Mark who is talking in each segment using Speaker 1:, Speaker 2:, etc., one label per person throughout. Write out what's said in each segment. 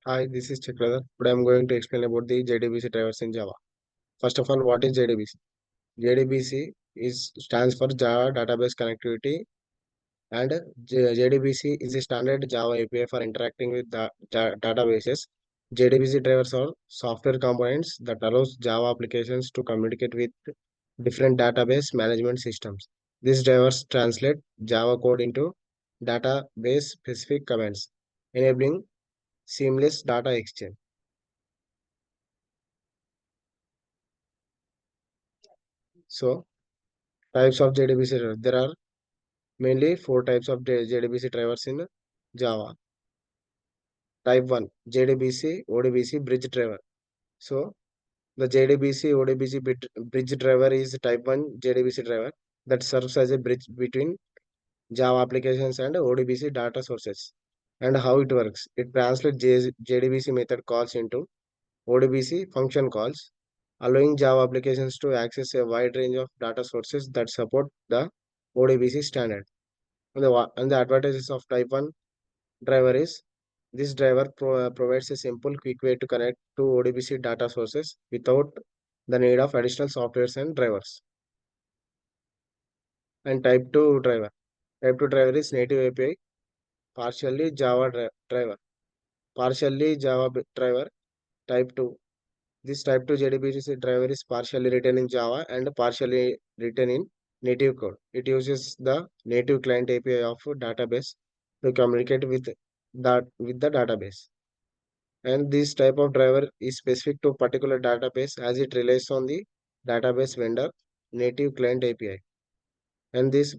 Speaker 1: Hi, this is Chakrada. Today I'm going to explain about the JDBC drivers in Java. First of all, what is JDBC? JDBC is stands for Java Database Connectivity, and JDBC is a standard Java API for interacting with databases. JDBC drivers are software components that allows Java applications to communicate with different database management systems. These drivers translate Java code into database specific commands, enabling seamless data exchange. So, types of JDBC drivers. There are mainly four types of JDBC drivers in Java. Type 1 JDBC ODBC bridge driver. So the JDBC ODBC bridge driver is type 1 JDBC driver that serves as a bridge between Java applications and ODBC data sources. And how it works? It translates JDBC method calls into ODBC function calls, allowing Java applications to access a wide range of data sources that support the ODBC standard. And the advantages of type 1 driver is this driver provides a simple, quick way to connect to ODBC data sources without the need of additional softwares and drivers. And type 2 driver. Type 2 driver is native API, partially Java driver, partially Java driver. Type 2. This type 2 JDBC driver is partially written in Java and partially written in native code. It uses the native client API of database to communicate with the database. And this type of driver is specific to particular database as it relies on the database vendor native client API. And this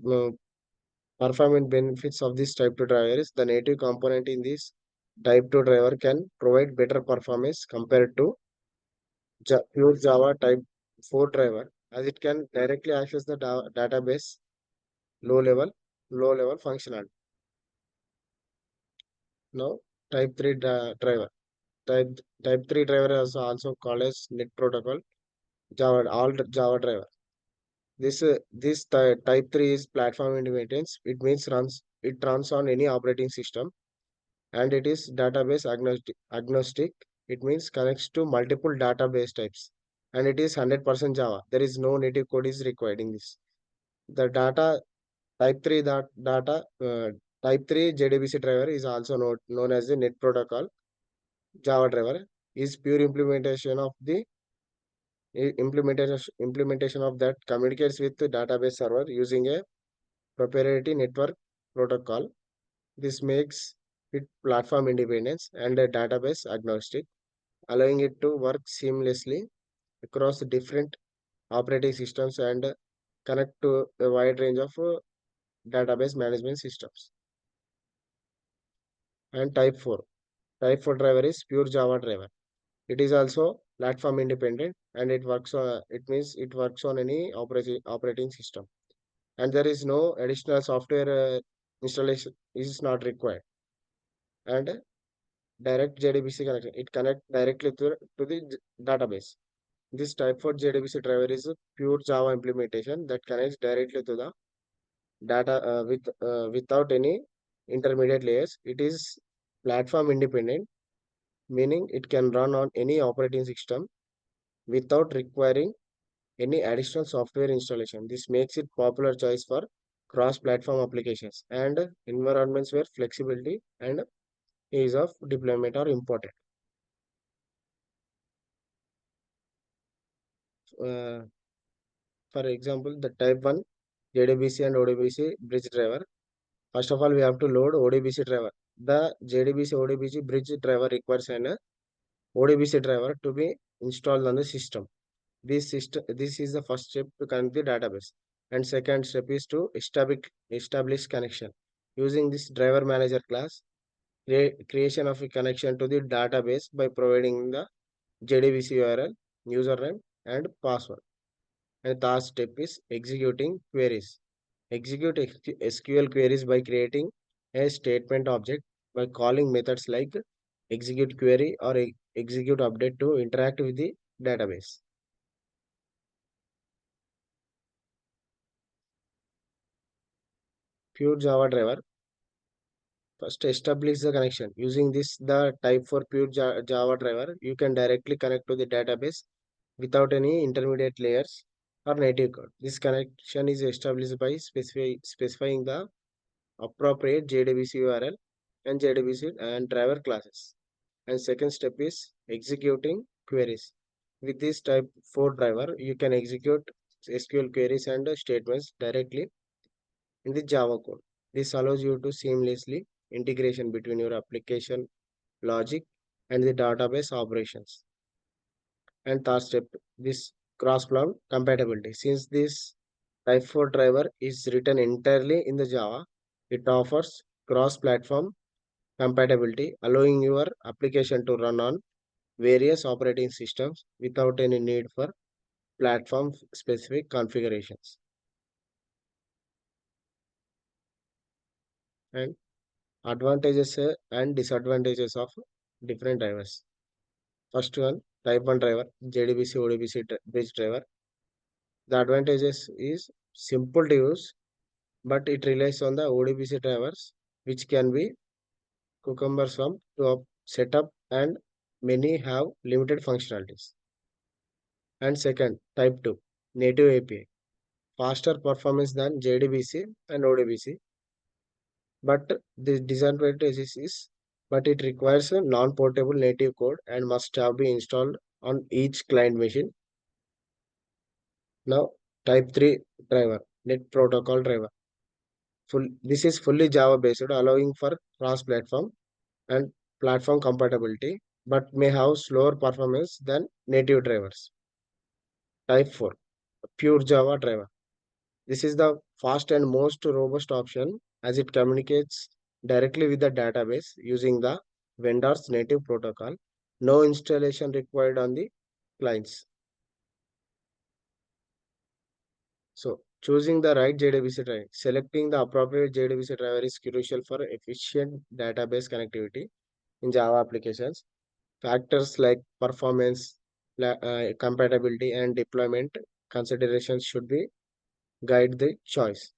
Speaker 1: performance benefits of this type 2 driver is the native component in this type 2 driver can provide better performance compared to pure Java type 4 driver, as it can directly access the database low level low level functionality. Now type 3 driver. Type type 3 driver is also called as net protocol Java all Java driver. This type 3 is platform independent. It means runs on any operating system, and it is database agnostic. It means connects to multiple database types, and it is 100% Java. There is no native code is required in this. The data type 3 that data type 3 JDBC driver is also known as the net protocol Java driver is pure implementation of that communicates with the database server using a proprietary network protocol. This makes it platform independence and a database agnostic, allowing it to work seamlessly across different operating systems and connect to a wide range of database management systems. And type 4. Type 4 driver is pure Java driver. It is also platform independent and it means it works on any operating system, and there is no additional software installation is not required. And direct JDBC connection, it connect directly to the database. This type 4 JDBC driver is a pure Java implementation that connects directly to the data without any intermediate layers. It is platform independent, meaning it can run on any operating system without requiring any additional software installation. This makes it popular choice for cross-platform applications and environments where flexibility and ease of deployment are important. Uh, for example, the type 1 JDBC and ODBC bridge driver. First of all, we have to load ODBC driver. The JDBC ODBC bridge driver requires an ODBC driver to be installed on the system. This is the first step to connect the database. And second step is to establish connection. Using this driver manager class, creation of a connection to the database by providing the JDBC URL, username, and password. And the third step is executing queries. Execute SQL queries by creating a statement object by calling methods like execute query or execute update to interact with the database. Pure Java driver. First, establish the connection. Using this, the type for pure Java driver, you can directly connect to the database without any intermediate layers or native code. This connection is established by specifying the appropriate JDBC URL and JDBC and driver classes. And second step is executing queries. With this type 4 driver, you can execute SQL queries and statements directly in the Java code. This allows you to seamlessly integration between your application logic and the database operations. And third step, this cross-platform compatibility. Since this type 4 driver is written entirely in the Java, it offers cross-platform compatibility, allowing your application to run on various operating systems without any need for platform specific configurations. And advantages and disadvantages of different drivers. First one, type 1 driver, JDBC, ODBC bridge driver. The advantages is simple to use, but it relies on the ODBC drivers, which can be cumbersome to set up and many have limited functionalities. And second, type 2, native API. Faster performance than JDBC and ODBC, but the disadvantage is but it requires a non-portable native code and must have been installed on each client machine. Now, type 3 driver, net protocol driver. This is fully Java based, allowing for cross-platform and platform compatibility, but may have slower performance than native drivers. Type 4, pure Java driver. This is the fast and most robust option as it communicates directly with the database using the vendor's native protocol. No installation required on the clients. So, choosing the right JDBC driver, selecting the appropriate JDBC driver is crucial for efficient database connectivity in Java applications. Factors like performance, compatibility, and deployment considerations should be guide the choice.